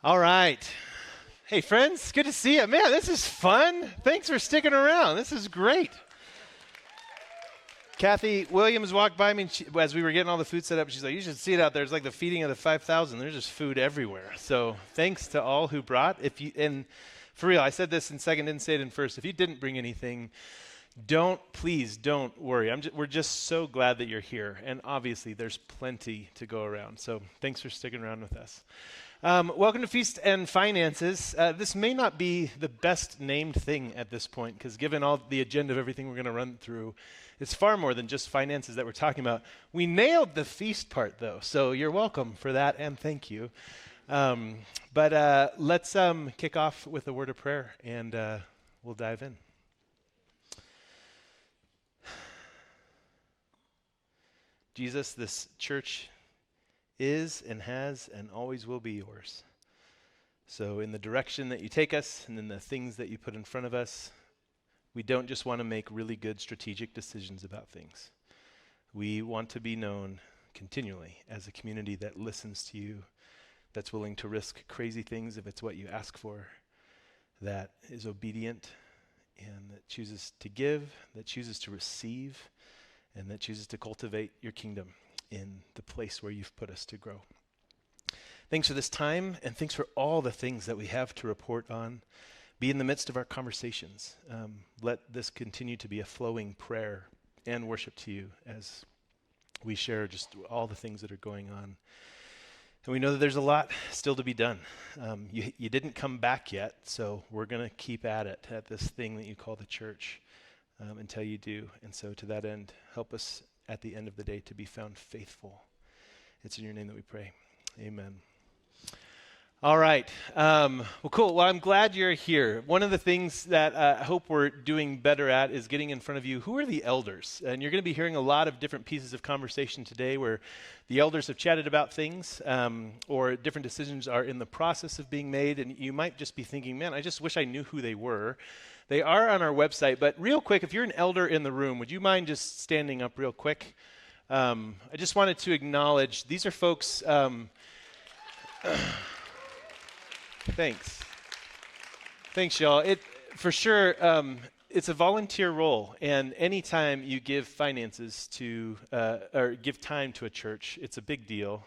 All right. Hey, friends, good to see you. Man, this is fun. Thanks for sticking around. This is great. Kathy Williams walked by me as we were getting all the food set up. She's like, you should see it out there. It's like the feeding of the 5,000. There's just food everywhere. So thanks to all who brought. And for real, I said this in second, didn't say it in first. If you didn't bring anything, please don't worry. We're just so glad that you're here. And obviously, there's plenty to go around. So thanks for sticking around with us. Welcome to Feast and Finances. This may not be the best named thing at this point, because given all the agenda of everything we're going to run through, it's far more than just finances that we're talking about. We nailed the feast part, though, so you're welcome for that, and thank you. But let's kick off with a word of prayer, and we'll dive in. Jesus, this church is and has and always will be yours. So in the direction that you take us and in the things that you put in front of us, we don't just want to make really good strategic decisions about things. We want to be known continually as a community that listens to you, that's willing to risk crazy things if it's what you ask for, that is obedient and that chooses to give, that chooses to receive, and that chooses to cultivate your kingdom in the place where you've put us to grow. Thanks for this time, and thanks for all the things that we have to report on. Be in the midst of our conversations. Let this continue to be a flowing prayer and worship to you as we share just all the things that are going on. And we know that there's a lot still to be done. You didn't come back yet, so we're going to keep at it, at this thing that you call the church, until you do. And so to that end, help us at the end of the day to be found faithful. It's in your name that we pray. Amen. All right. Well, cool. Well, I'm glad you're here. One of the things that I hope we're doing better at is getting in front of you. Who are the elders? And you're going to be hearing a lot of different pieces of conversation today where the elders have chatted about things or different decisions are in the process of being made. And you might just be thinking, man, I just wish I knew who they were. They are on our website. But real quick, if you're an elder in the room, would you mind just standing up real quick? I just wanted to acknowledge these are folks. Thanks, y'all. For sure, it's a volunteer role, and anytime you give finances to or give time to a church, it's a big deal.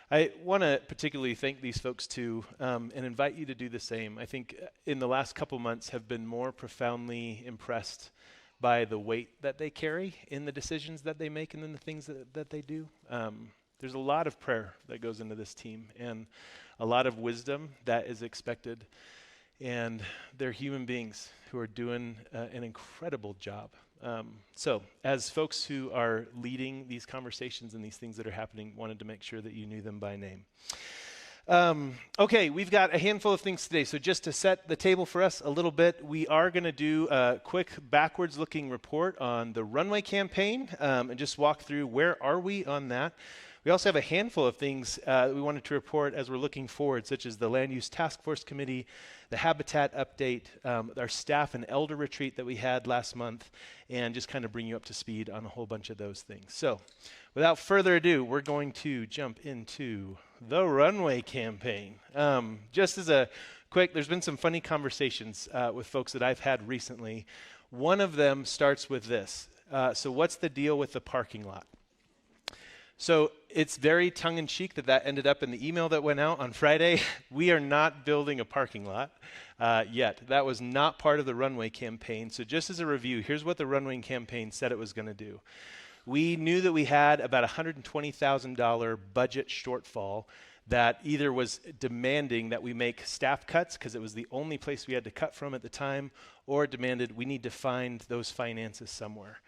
I want to particularly thank these folks too, and invite you to do the same. I think in the last couple months have been more profoundly impressed by the weight that they carry in the decisions that they make and in the things that they do. There's a lot of prayer that goes into this team, and a lot of wisdom that is expected. And they're human beings who are doing an incredible job. So as folks who are leading these conversations and these things that are happening, wanted to make sure that you knew them by name. Okay, we've got a handful of things today. So just to set the table for us a little bit, we are going to do a quick backwards-looking report on the Runway Campaign and just walk through where are we on that. We also have a handful of things we wanted to report as we're looking forward, such as the Use Taskforce Committee, the Habitat update, our staff and elder retreat that we had last month, and just kind of bring you up to speed on a whole bunch of those things. So without further ado, we're going to jump into the Runway Campaign. Just as a quick, there's been some funny conversations with folks that I've had recently. One of them starts with this. So what's the deal with the parking lot? So it's very tongue-in-cheek that ended up in the email that went out on Friday. We are not building a parking lot yet. That was not part of the Runway Campaign. So just as a review, here's what the Runway Campaign said it was going to do. We knew that we had about a $120,000 budget shortfall that either was demanding that we make staff cuts because it was the only place we had to cut from at the time, or demanded we need to find those finances somewhere.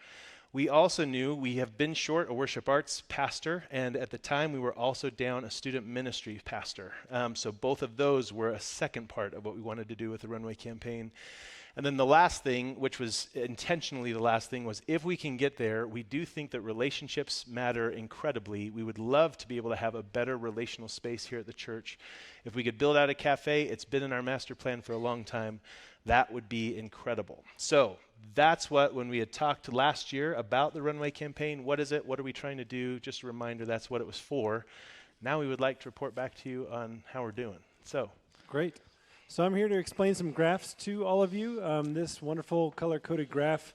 We also knew we have been short a worship arts pastor, and at the time we were also down a student ministry pastor. So both of those were a second part of what we wanted to do with the Runway Campaign. And then the last thing, which was intentionally the last thing, was if we can get there, we do think that relationships matter incredibly. We would love to be able to have a better relational space here at the church. If we could build out a cafe, it's been in our master plan for a long time. That would be incredible. So that's what, when we had talked last year about the Runway Campaign, what is it? What are we trying to do? Just a reminder, that's what it was for. Now we would like to report back to you on how we're doing. So, great. So I'm here to explain some graphs to all of you. This wonderful color-coded graph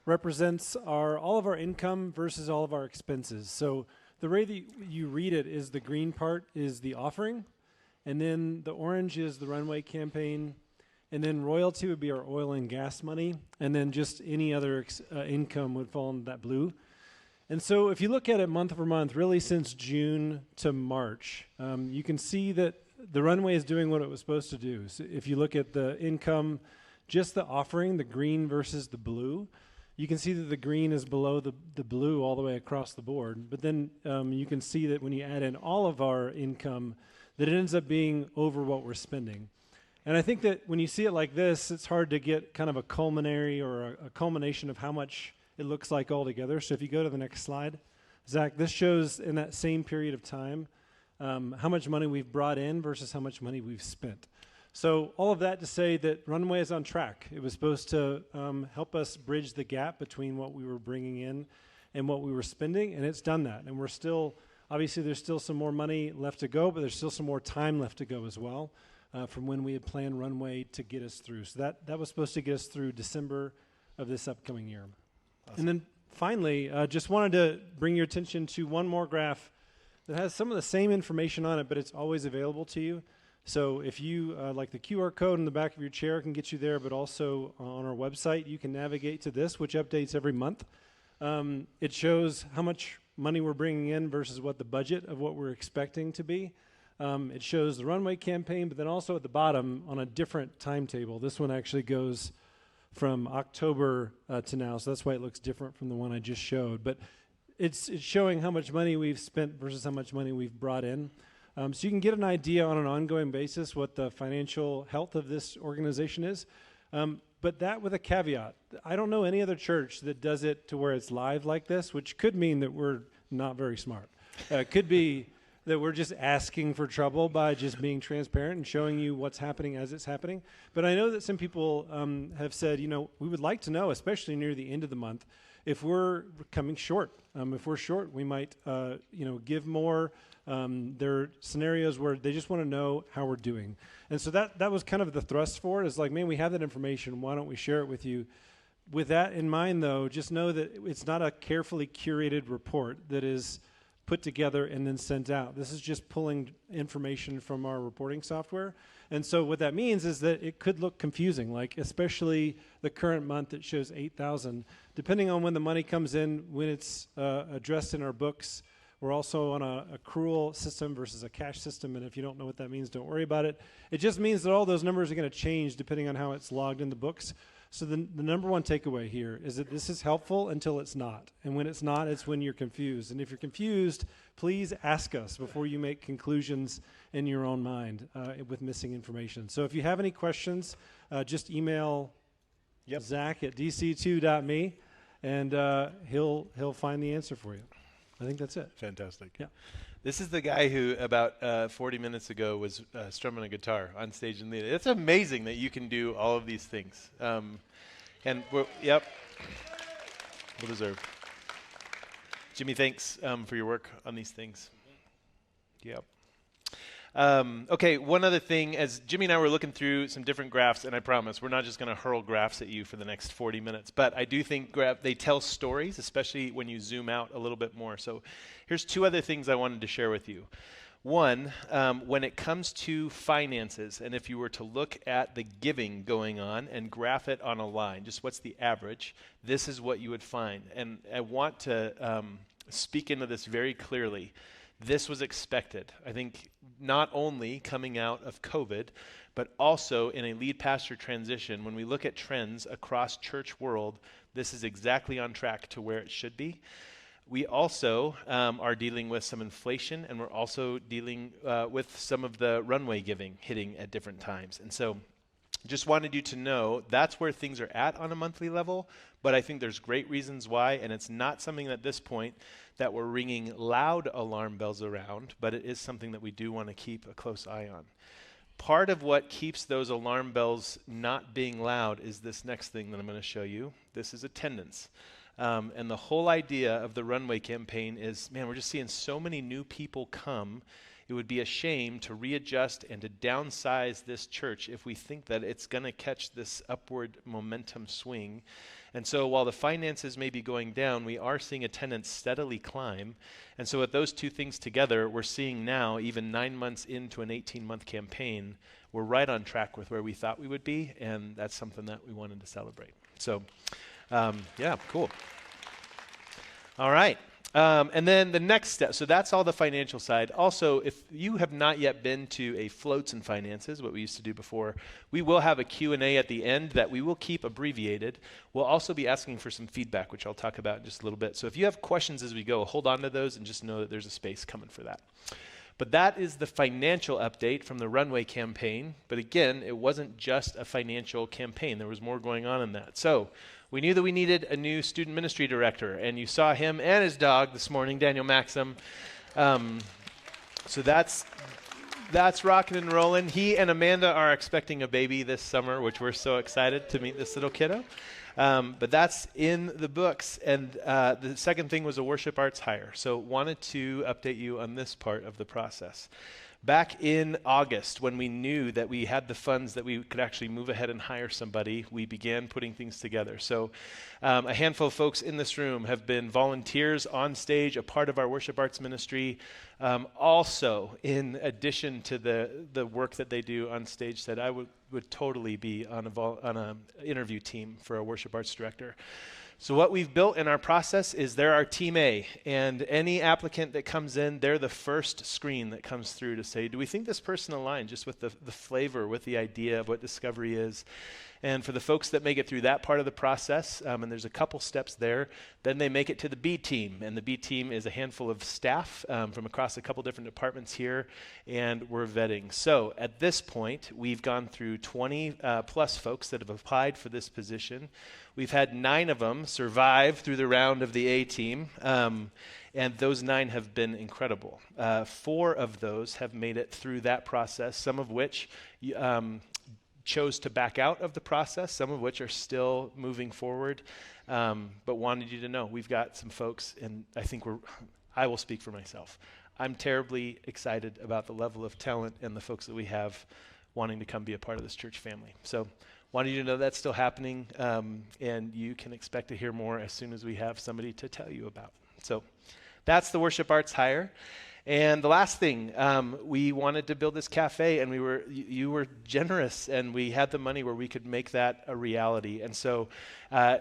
represents all of our income versus all of our expenses. So the way that you read it is the green part is the offering, and then the orange is the Runway Campaign, and then royalty would be our oil and gas money, and then just any other income would fall in that blue. And so if you look at it month over month, really since June to March, you can see that the Runway is doing what it was supposed to do. So if you look at the income, just the offering, the green versus the blue, you can see that the green is below the blue all the way across the board. But then you can see that when you add in all of our income, that it ends up being over what we're spending. And I think that when you see it like this, it's hard to get kind of a culminary or a culmination of how much it looks like altogether. So if you go to the next slide, Zach, this shows in that same period of time how much money we've brought in versus how much money we've spent. So all of that to say that Runway is on track. It was supposed to help us bridge the gap between what we were bringing in and what we were spending, and it's done that. And we're still, obviously there's still some more money left to go, but there's still some more time left to go as well from when we had planned Runway to get us through. So that was supposed to get us through December of this upcoming year. Awesome. And then finally, just wanted to bring your attention to one more graph that has some of the same information on it, but it's always available to you. So if you, like the QR code in the back of your chair can get you there, but also on our website, you can navigate to this, which updates every month. It shows how much money we're bringing in versus what the budget of what we're expecting to be. It shows the Runway Campaign, but then also at the bottom on a different timetable. This one actually goes from October to now, so that's why it looks different from the one I just showed. But it's showing how much money we've spent versus how much money we've brought in. So you can get an idea on an ongoing basis what the financial health of this organization is. But that with a caveat. I don't know any other church that does it to where it's live like this, which could mean that we're not very smart. It could be that we're just asking for trouble by just being transparent and showing you what's happening as it's happening. But I know that some people have said, we would like to know, especially near the end of the month, if we're coming short. If we're short, we might, give more. There are scenarios where they just want to know how we're doing. And so that was kind of the thrust for it. Is like, man, we have that information. Why don't we share it with you? With that in mind, though, just know that it's not a carefully curated report that is put together and then sent out. This is just pulling information from our reporting software. And so what that means is that it could look confusing, like especially the current month that shows 8,000. Depending on when the money comes in, when it's addressed in our books, we're also on a accrual system versus a cash system, and if you don't know what that means, don't worry about it. It just means that all those numbers are going to change depending on how it's logged in the books. So the number one takeaway here is that this is helpful until it's not. And when it's not, it's when you're confused. And if you're confused, please ask us before you make conclusions in your own mind with missing information. So if you have any questions, just email Zach at dc2.me, and he'll find the answer for you. I think that's it. Fantastic. Yeah. This is the guy who about 40 minutes ago was strumming a guitar on stage and leading. It's amazing that you can do all of these things. We'll deserve. Jimmy, thanks for your work on these things. Yep. Okay, one other thing, as Jimmy and I were looking through some different graphs, and I promise we're not just going to hurl graphs at you for the next 40 minutes, but I do think they tell stories, especially when you zoom out a little bit more. So here's two other things I wanted to share with you. One, when it comes to finances, and if you were to look at the giving going on and graph it on a line, just what's the average, this is what you would find. And I want to speak into this very clearly. This was expected. I think not only coming out of COVID, but also in a lead pastor transition, when we look at trends across church world, this is exactly on track to where it should be. We also are dealing with some inflation, and we're also dealing with some of the runway giving hitting at different times. And so just wanted you to know that's where things are at on a monthly level, but I think there's great reasons why, and it's not something at this point that we're ringing loud alarm bells around, but it is something that we do want to keep a close eye on. Part of what keeps those alarm bells not being loud is this next thing that I'm going to show you. This is attendance. And the whole idea of the Runway Campaign is, man, we're just seeing so many new people come It would be a shame to readjust and to downsize this church if we think that it's going to catch this upward momentum swing. And so while the finances may be going down, we are seeing attendance steadily climb. And so with those two things together, we're seeing now, even 9 months into an 18-month campaign, we're right on track with where we thought we would be, and that's something that we wanted to celebrate. So, yeah, cool. All right. And then the next step, so that's all the financial side. Also, if you have not yet been to a Floats and Finances, what we used to do before, we will have a Q&A at the end that we will keep abbreviated. We'll also be asking for some feedback, which I'll talk about in just a little bit. So if you have questions as we go, hold on to those and just know that there's a space coming for that. But that is the financial update from the Runway campaign. But again, it wasn't just a financial campaign. There was more going on in that. So we knew that we needed a new student ministry director, and you saw him and his dog this morning, Daniel Maxim. So that's rocking and rolling. He and Amanda are expecting a baby this summer, which we're so excited to meet this little kiddo. But that's in the books. And the second thing was a worship arts hire. So wanted to update you on this part of the process. Back in August, when we knew that we had the funds that we could actually move ahead and hire somebody, we began putting things together. So a handful of folks in this room have been volunteers on stage, a part of our worship arts ministry. Also, in addition to the work that they do on stage, said I would totally be on an interview team for a worship arts director. So what we've built in our process is they're our team A, and any applicant that comes in, they're the first screen that comes through to say, do we think this person aligns just with the flavor, with the idea of what Discovery is? And for the folks that make it through that part of the process, and there's a couple steps there, then they make it to the B team. And the B team is a handful of staff from across a couple different departments here, and we're vetting. So at this point, we've gone through 20 plus folks that have applied for this position. We've had 9 of them survive through the round of the A team, and those 9 have been incredible. 4 of those have made it through that process, some of which chose to back out of the process, some of which are still moving forward, but wanted you to know we've got some folks, and I will speak for myself. I'm terribly excited about the level of talent and the folks that we have wanting to come be a part of this church family. So wanted you to know that's still happening, and you can expect to hear more as soon as we have somebody to tell you about. So that's the worship arts hire. And the last thing, we wanted to build this cafe, and you were generous, and we had the money where we could make that a reality. And so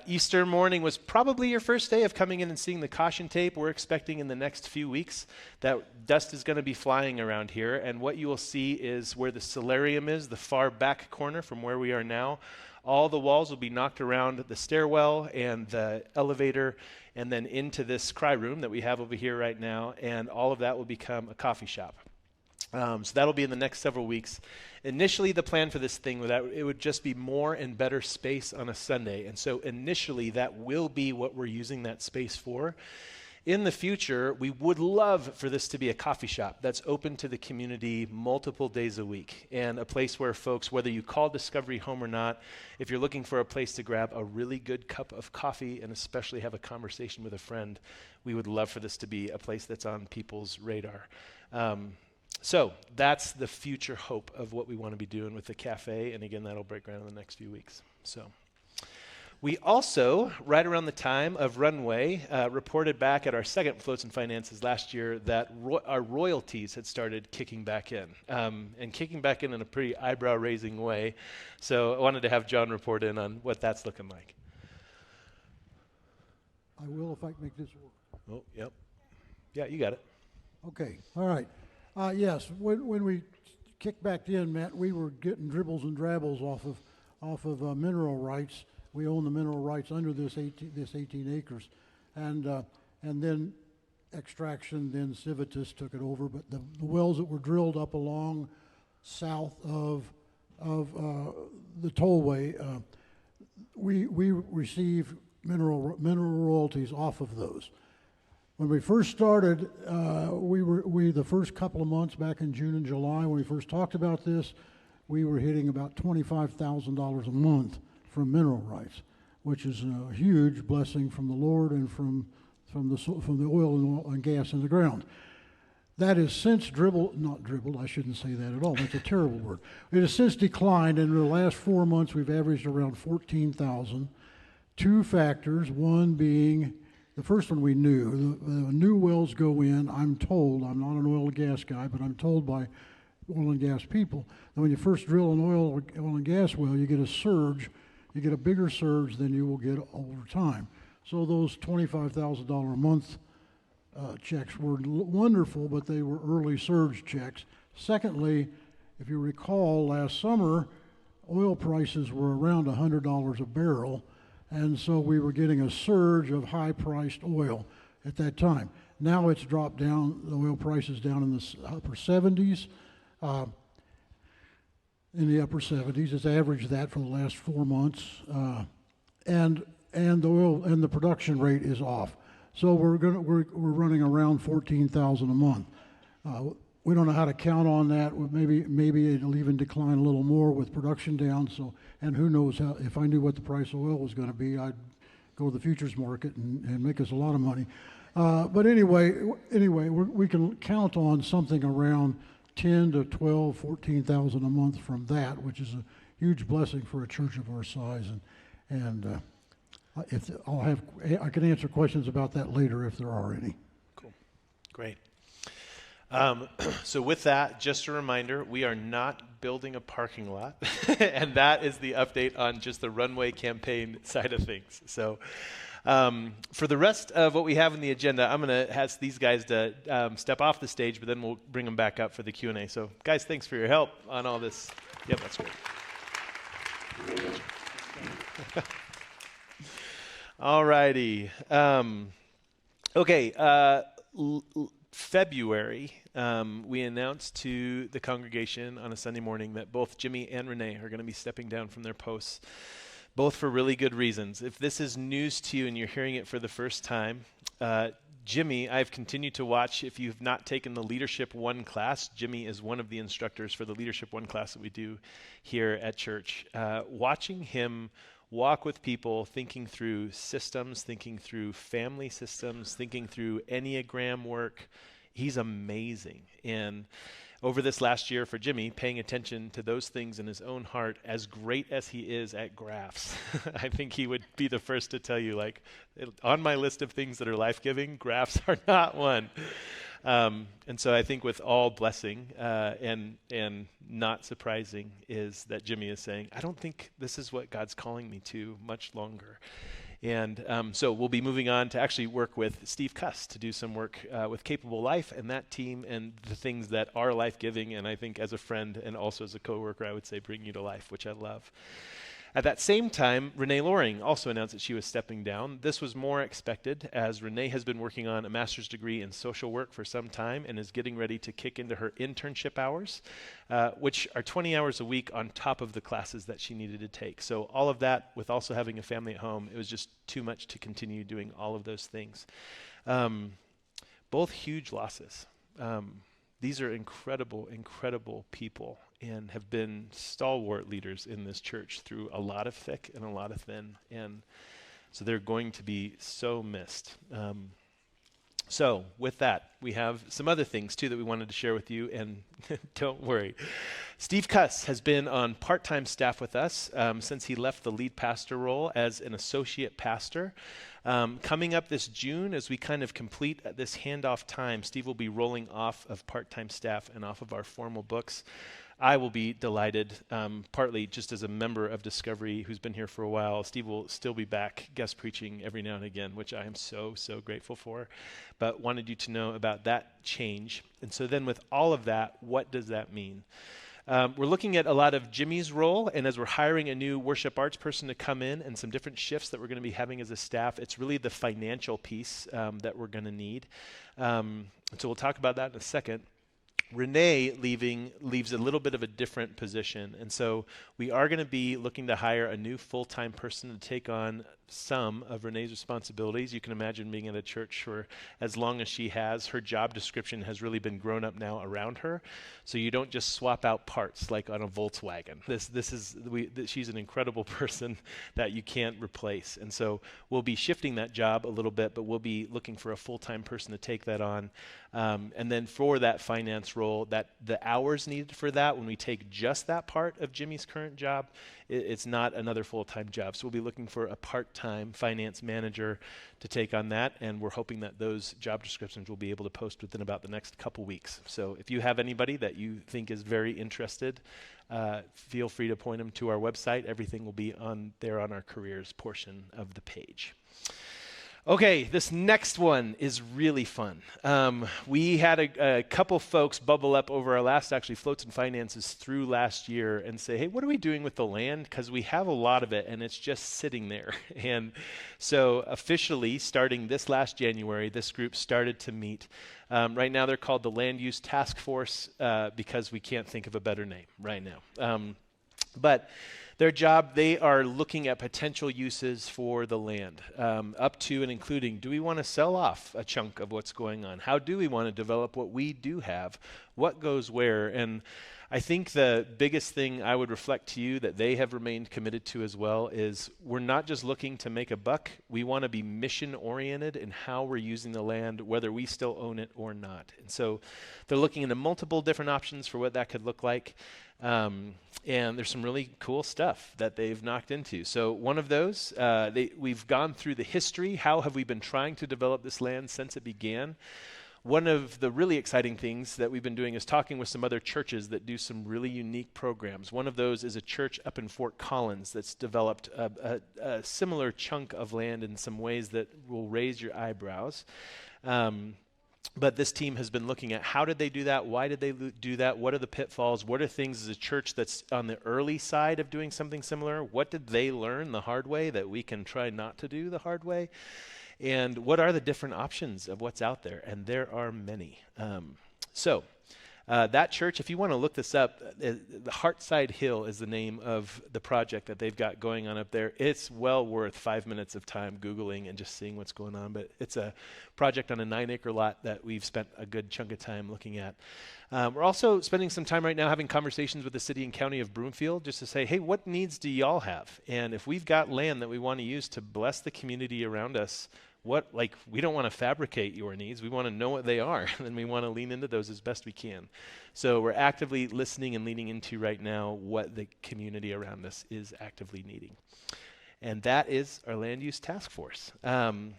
Easter morning was probably your first day of coming in and seeing the caution tape. We're expecting in the next few weeks that dust is going to be flying around here, and what you will see is where the solarium is, the far back corner from where we are now. All the walls will be knocked around the stairwell and the elevator, and then into this cry room that we have over here right now, and all of that will become a coffee shop. So that'll be in the next several weeks. Initially, the plan for this thing was that it would just be more and better space on a Sunday, and so initially that will be what we're using that space for. In the future, we would love for this to be a coffee shop that's open to the community multiple days a week, and a place where folks, whether you call Discovery home or not, if you're looking for a place to grab a really good cup of coffee and especially have a conversation with a friend, we would love for this to be a place that's on people's radar. So that's the future hope of what we want to be doing with the cafe, and again, that'll break ground in the next few weeks. So we also, right around the time of Runway, reported back at our second Floats and Finances last year that our royalties had started kicking back in, and kicking back in a pretty eyebrow-raising way. So I wanted to have John report in on what that's looking like. I will if I can make this work. Oh, yep. Yeah, you got it. Okay, all right. Yes, when we kicked back in, Matt, we were getting dribbles and drabbles off of mineral rights. We own the mineral rights under this 18 acres, and then extraction. Then Civitas took it over. But the wells that were drilled up along south of the tollway, we receive mineral royalties off of those. When we first started, the first couple of months back in June and July, when we first talked about this, we were hitting about $25,000 a month from mineral rights, which is a huge blessing from the Lord and from the oil and gas in the ground. That has since not dribbled, I shouldn't say that at all, that's a terrible word. It has since declined, and in the last 4 months we've averaged around 14,000. Two factors, one being, the first one we knew, the new wells go in, I'm told, I'm not an oil and gas guy, but I'm told by oil and gas people that when you first drill an oil and gas well, you get a surge, you get a bigger surge than you will get over time. So those $25,000 a month checks were wonderful, but they were early surge checks. Secondly, if you recall, last summer, oil prices were around $100 a barrel, and so we were getting a surge of high-priced oil at that time. Now it's dropped down, the oil price is down in the upper 70s. It's averaged that for the last 4 months, and the production rate is off. So we're running around 14,000 a month. We don't know how to count on that. Maybe it'll even decline a little more with production down. So, and who knows how? If I knew what the price of oil was going to be, I'd go to the futures market and make us a lot of money. But anyway, we can count on something around 10 to 12, 14,000 a month from that, which is a huge blessing for a church of our size. I can answer questions about that later if there are any. Cool. Great. So with that, just a reminder, we are not building a parking lot, and that is the update on just the Runway Campaign side of things. So for the rest of what we have in the agenda, I'm going to ask these guys to step off the stage, but then we'll bring them back up for the Q&A. So guys, thanks for your help on all this. Yep, that's great. All righty. February, we announced to the congregation on a Sunday morning that both Jimmy and Renae are going to be stepping down from their posts, both for really good reasons. If this is news to you and you're hearing it for the first time, Jimmy, I've continued to watch. If you've not taken the Leadership 1 class, Jimmy is one of the instructors for the Leadership 1 class that we do here at church. Watching him walk with people, thinking through systems, thinking through family systems, thinking through Enneagram work. He's amazing. And over this last year for Jimmy, paying attention to those things in his own heart, as great as he is at graphs, I think he would be the first to tell you, like, on my list of things that are life-giving, graphs are not one. And so I think with all blessing and not surprising is that Jimmy is saying, I don't think this is what God's calling me to much longer. And so we'll be moving on to actually work with Steve Cuss to do some work with Capable Life and that team and the things that are life-giving, and I think as a friend and also as a coworker, I would say bring you to life, which I love. At that same time, Renae Loring also announced that she was stepping down. This was more expected, as Renae has been working on a master's degree in social work for some time and is getting ready to kick into her internship hours, which are 20 hours a week on top of the classes that she needed to take. So all of that, with also having a family at home, it was just too much to continue doing all of those things. Both huge losses. These are incredible, incredible people and have been stalwart leaders in this church through a lot of thick and a lot of thin. And so they're going to be so missed. So with that, we have some other things too that we wanted to share with you, and don't worry. Steve Cuss has been on part-time staff with us since he left the lead pastor role as an associate pastor. Coming up this June, as we kind of complete this handoff time, Steve will be rolling off of part-time staff and off of our formal books. I will be delighted, partly just as a member of Discovery who's been here for a while. Steve will still be back guest preaching every now and again, which I am so, so grateful for. But wanted you to know about that change. And so then with all of that, what does that mean? We're looking at a lot of Jimmy's role, and as we're hiring a new worship arts person to come in and some different shifts that we're going to be having as a staff, it's really the financial piece that we're going to need. So we'll talk about that in a second. Renae leaves a little bit of a different position. And so we are going to be looking to hire a new full-time person to take on some of Renae's responsibilities. You can imagine being at a church for as long as she has. Her job description has really been grown up now around her. So you don't just swap out parts like on a Volkswagen. She's an incredible person that you can't replace. And so we'll be shifting that job a little bit, but we'll be looking for a full-time person to take that on. And then for that finance role, that the hours needed for that, when we take just that part of Jimmy's current job, it's not another full-time job. So we'll be looking for a part-time finance manager to take on that, and we're hoping that those job descriptions will be able to post within about the next couple weeks. So if you have anybody that you think is very interested, feel free to point them to our website. Everything will be on there on our careers portion of the page. Okay, this next one is really fun. We had a couple folks bubble up over our last, actually, Floats and Finances through last year and say, hey, what are we doing with the land? Because we have a lot of it, and it's just sitting there. And so officially, starting this last January, this group started to meet. Right now, they're called the Land Use Taskforce because we can't think of a better name right now. But their job, they are looking at potential uses for the land, up to and including, do we want to sell off a chunk of what's going on? How do we want to develop what we do have? What goes where? And I think the biggest thing I would reflect to you that they have remained committed to as well is we're not just looking to make a buck. We want to be mission-oriented in how we're using the land, whether we still own it or not. And so they're looking into multiple different options for what that could look like. And there's some really cool stuff that they've knocked into. So one of those, we've gone through the history. How have we been trying to develop this land since it began? One of the really exciting things that we've been doing is talking with some other churches that do some really unique programs. One of those is a church up in Fort Collins that's developed a similar chunk of land in some ways that will raise your eyebrows. But this team has been looking at how did they do that? Why did they do that? What are the pitfalls? What are things as a church that's on the early side of doing something similar? What did they learn the hard way that we can try not to do the hard way? And what are the different options of what's out there? And there are many. That church, if you want to look this up, the Heartside Hill is the name of the project that they've got going on up there. It's well worth 5 minutes of time Googling and just seeing what's going on. But it's a project on a 9-acre lot that we've spent a good chunk of time looking at. We're also spending some time right now having conversations with the city and county of Broomfield just to say, hey, what needs do y'all have? And if we've got land that we want to use to bless the community around us, we don't want to fabricate your needs. We want to know what they are, and then we want to lean into those as best we can. So we're actively listening and leaning into right now what the community around us is actively needing. And that is our Land Use Task Force. 3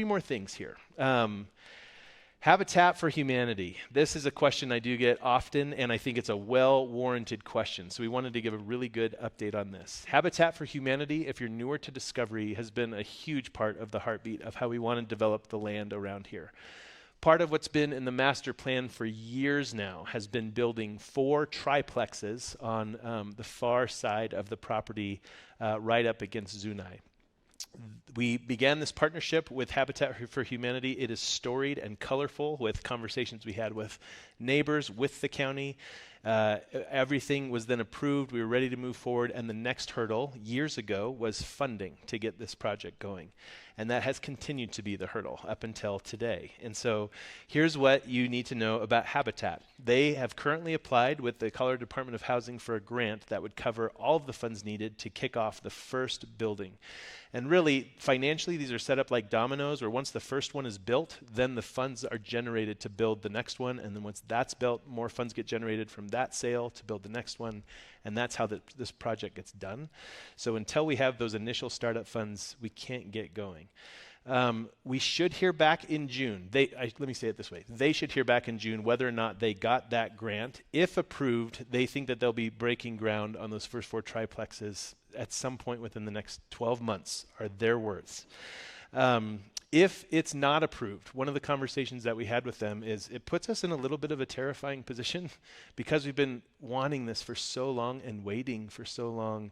more things here. Habitat for Humanity. This is a question I do get often, and I think it's a well-warranted question. So we wanted to give a really good update on this. Habitat for Humanity, if you're newer to Discovery, has been a huge part of the heartbeat of how we want to develop the land around here. Part of what's been in the master plan for years now has been building 4 triplexes on the far side of the property right up against Zunai. We began this partnership with Habitat for Humanity. It is storied and colorful with conversations we had with neighbors, with the county. Everything was then approved. We were ready to move forward. And the next hurdle years ago was funding to get this project going. And that has continued to be the hurdle up until today. And so here's what you need to know about Habitat. They have currently applied with the Colorado Department of Housing for a grant that would cover all of the funds needed to kick off the first building. And really, financially, these are set up like dominoes, where once the first one is built, then the funds are generated to build the next one. And then once that's built, more funds get generated from that sale to build the next one. And that's how this project gets done. So until we have those initial startup funds, we can't get going. We should hear back in June. Let me say it this way. They should hear back in June whether or not they got that grant. If approved, they think that they'll be breaking ground on those first 4 triplexes at some point within the next 12 months, are their words. If it's not approved, one of the conversations that we had with them is it puts us in a little bit of a terrifying position because we've been wanting this for so long and waiting for so long.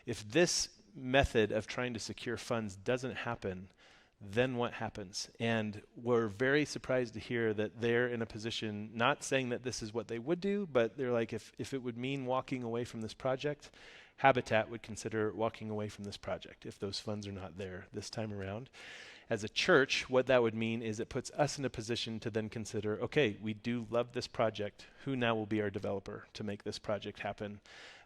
If this method of trying to secure funds doesn't happen, then what happens? And we're very surprised to hear that they're in a position, not saying that this is what they would do, but they're like, if it would mean walking away from this project, Habitat would consider walking away from this project if those funds are not there this time around. As a church, what that would mean is it puts us in a position to then consider, okay, we do love this project. Who now will be our developer to make this project happen?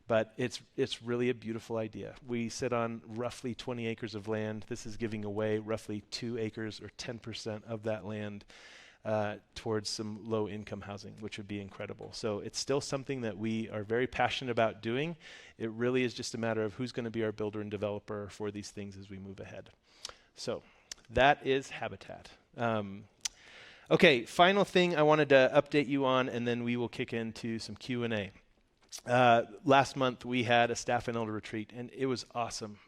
But it's really a beautiful idea. We sit on roughly 20 acres of land. This is giving away roughly 2 acres or 10% of that land towards some low-income housing, which would be incredible. So it's still something that we are very passionate about doing. It really is just a matter of who's going to be our builder and developer for these things as we move ahead. So that is Habitat. Okay, final thing I wanted to update you on, and then we will kick into some Q&A. Last month we had a staff and elder retreat, and it was awesome.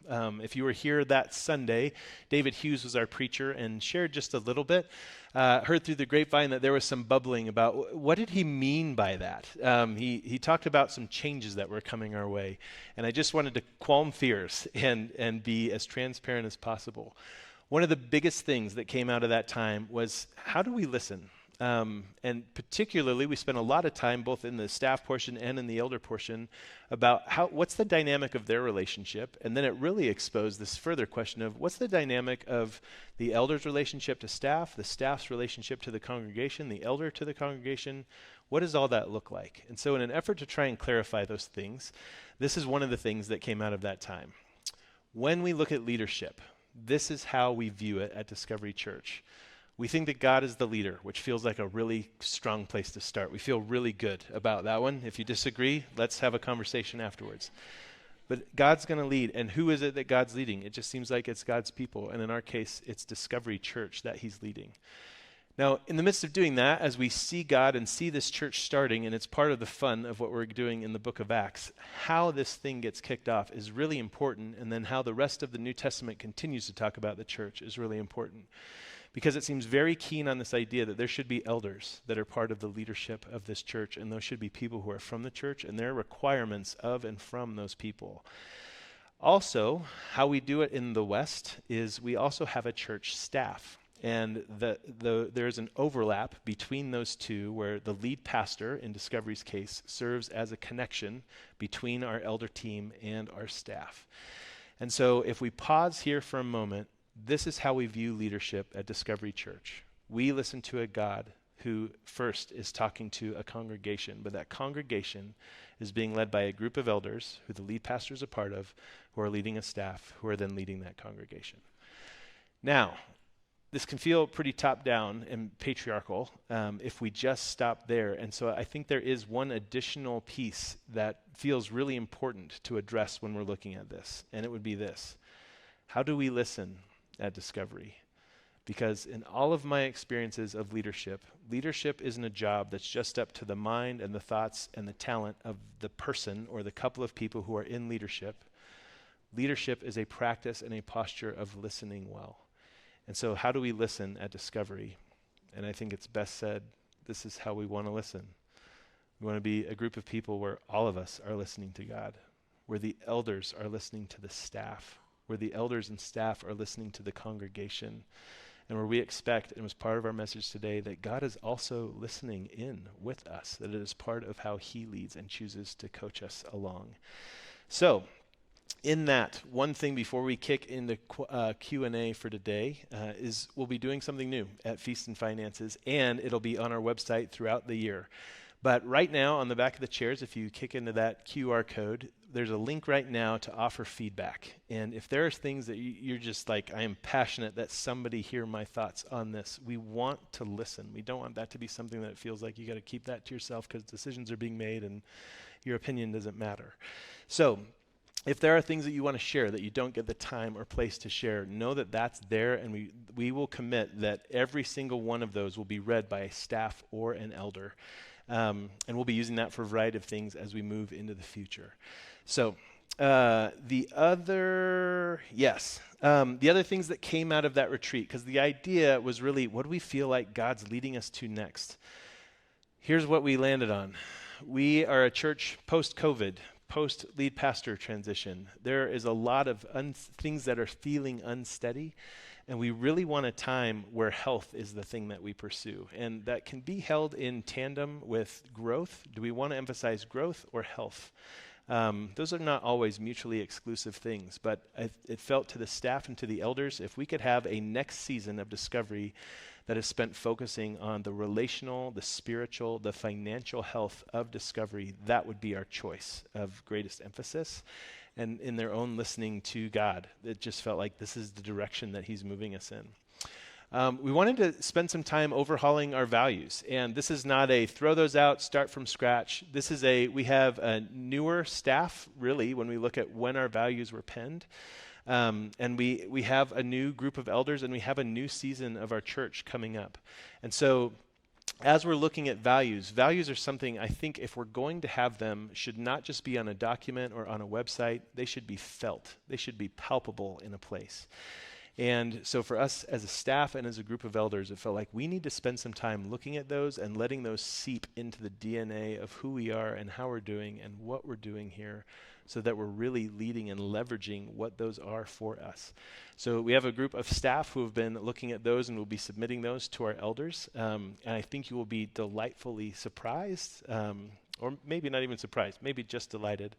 If you were here that Sunday, David Hughes was our preacher and shared just a little bit. Heard through the grapevine that there was some bubbling about what did he mean by that. He talked about some changes that were coming our way, and I just wanted to qualm fears and be as transparent as possible. One of the biggest things that came out of that time was, how do we listen? And particularly, we spent a lot of time, both in the staff portion and in the elder portion, about what's the dynamic of their relationship. And then it really exposed this further question of what's the dynamic of the elder's relationship to staff, the staff's relationship to the congregation, the elder to the congregation. What does all that look like? And so in an effort to try and clarify those things, this is one of the things that came out of that time. When we look at leadership, this is how we view it at Discovery Church. We think that God is the leader, which feels like a really strong place to start. We feel really good about that one. If you disagree, let's have a conversation afterwards. But God's going to lead. And who is it that God's leading? It just seems like it's God's people. And in our case, it's Discovery Church that he's leading. Now, in the midst of doing that, as we see God and see this church starting, and it's part of the fun of what we're doing in the book of Acts, how this thing gets kicked off is really important. And then how the rest of the New Testament continues to talk about the church is really important. Because it seems very keen on this idea that there should be elders that are part of the leadership of this church, and those should be people who are from the church, and there are requirements of and from those people. Also, how we do it in the West is we also have a church staff. And there's an overlap between those two where the lead pastor, in Discovery's case, serves as a connection between our elder team and our staff. And so if we pause here for a moment, this is how we view leadership at Discovery Church. We listen to a God who first is talking to a congregation, but that congregation is being led by a group of elders who the lead pastor is a part of, who are leading a staff, who are then leading that congregation. Now, this can feel pretty top-down and patriarchal if we just stop there. And so I think there is one additional piece that feels really important to address when we're looking at this, and it would be this. How do we listen at Discovery? Because in all of my experiences of leadership, leadership isn't a job that's just up to the mind and the thoughts and the talent of the person or the couple of people who are in leadership. Leadership is a practice and a posture of listening well. And so how do we listen at Discovery? And I think it's best said, this is how we want to listen. We want to be a group of people where all of us are listening to God, where the elders are listening to the staff, where the elders and staff are listening to the congregation, and where we expect, and it was part of our message today, that God is also listening in with us, that it is part of how he leads and chooses to coach us along. So, in that, one thing before we kick into Q&A for today is we'll be doing something new at Feast and Finances, and it'll be on our website throughout the year. But right now, on the back of the chairs, if you kick into that QR code, there's a link right now to offer feedback. And if there are things that you're just like, I am passionate that somebody hear my thoughts on this, we want to listen. We don't want that to be something that feels like you got to keep that to yourself because decisions are being made and your opinion doesn't matter. So if there are things that you want to share that you don't get the time or place to share, know that that's there, and we will commit that every single one of those will be read by a staff or an elder. And we'll be using that for a variety of things as we move into the future. So the other things that came out of that retreat, because the idea was really, what do we feel like God's leading us to next? Here's what we landed on. We are a church post-COVID, post-lead pastor transition. There is a lot of things that are feeling unsteady. And we really want a time where health is the thing that we pursue. And that can be held in tandem with growth. Do we want to emphasize growth or health? Those are not always mutually exclusive things, but it felt to the staff and to the elders, if we could have a next season of Discovery that is spent focusing on the relational, the spiritual, the financial health of Discovery, that would be our choice of greatest emphasis. And in their own listening to God, it just felt like this is the direction that he's moving us in. We wanted to spend some time overhauling our values, and this is not a throw those out, start from scratch. This is we have a newer staff, really, when we look at when our values were penned. And we have a new group of elders, and we have a new season of our church coming up. And so as we're looking at values are something I think if we're going to have them should not just be on a document or on a website. They should be felt. They should be palpable in a place. And so for us as a staff and as a group of elders, it felt like we need to spend some time looking at those and letting those seep into the DNA of who we are and how we're doing and what we're doing here, so that we're really leading and leveraging what those are for us. So we have a group of staff who have been looking at those and will be submitting those to our elders. And I think you will be delightfully surprised, or maybe not even surprised, maybe just delighted,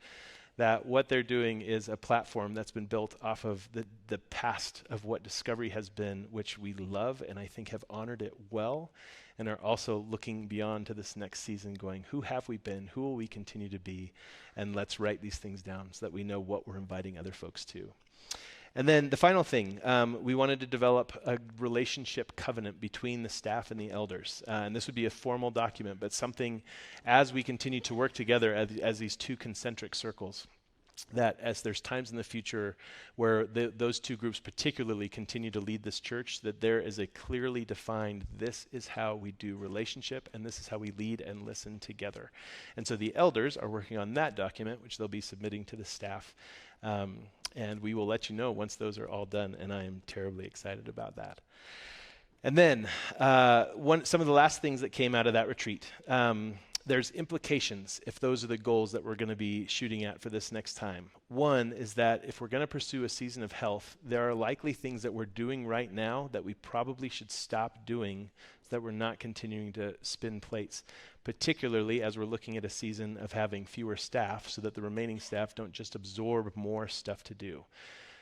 that what they're doing is a platform that's been built off of the past of what Discovery has been, which we love and I think have honored it well, and are also looking beyond to this next season going, who have we been? Who will we continue to be? And let's write these things down so that we know what we're inviting other folks to. And then the final thing, we wanted to develop a relationship covenant between the staff and the elders. And this would be a formal document, but something as we continue to work together as these two concentric circles, that as there's times in the future where those two groups particularly continue to lead this church, that there is a clearly defined, this is how we do relationship, and this is how we lead and listen together. And so the elders are working on that document, which they'll be submitting to the staff. And we will let you know once those are all done, and I am terribly excited about that. And then some of the last things that came out of that retreat, there's implications if those are the goals that we're going to be shooting at for this next time. One is that if we're going to pursue a season of health, there are likely things that we're doing right now that we probably should stop doing so that we're not continuing to spin plates, particularly as we're looking at a season of having fewer staff so that the remaining staff don't just absorb more stuff to do.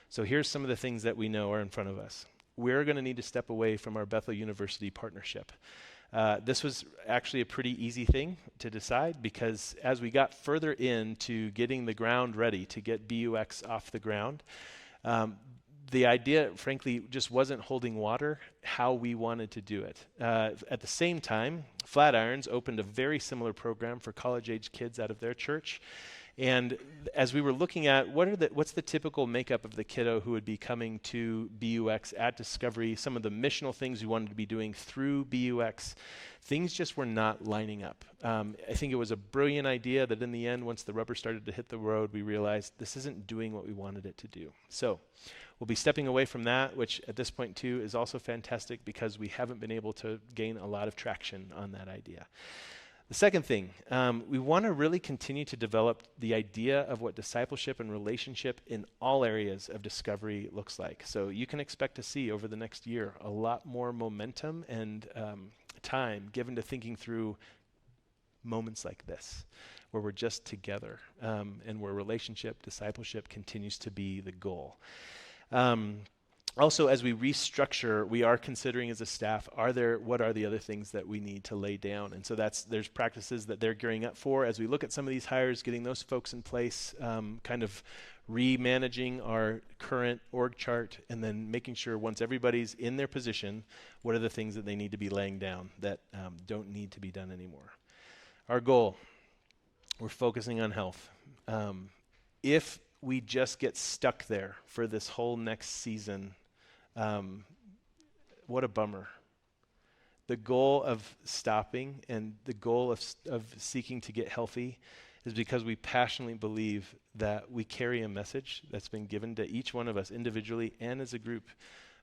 So here's some of the things that we know are in front of us. We're going to need to step away from our Bethel University partnership. This was actually a pretty easy thing to decide, because as we got further into getting the ground ready to get BUX off the ground, the idea, frankly, just wasn't holding water how we wanted to do it. At the same time, Flatirons opened a very similar program for college-age kids out of their church. And as we were looking at what's the typical makeup of the kiddo who would be coming to BUX at Discovery, some of the missional things we wanted to be doing through BUX, things just were not lining up. I think it was a brilliant idea that in the end, once the rubber started to hit the road, we realized this isn't doing what we wanted it to do. So we'll be stepping away from that, which at this point too is also fantastic because we haven't been able to gain a lot of traction on that idea. The second thing, we want to really continue to develop the idea of what discipleship and relationship in all areas of Discovery looks like. So you can expect to see over the next year a lot more momentum and time given to thinking through moments like this, where we're just together and where relationship, discipleship continues to be the goal. Also, as we restructure, we are considering as a staff, what are the other things that we need to lay down? And so there's practices that they're gearing up for as we look at some of these hires, getting those folks in place, kind of remanaging our current org chart, and then making sure once everybody's in their position, what are the things that they need to be laying down that don't need to be done anymore. Our goal, we're focusing on health. If we just get stuck there for this whole next season, what a bummer. The goal of stopping and the goal of seeking to get healthy is because we passionately believe that we carry a message that's been given to each one of us individually and as a group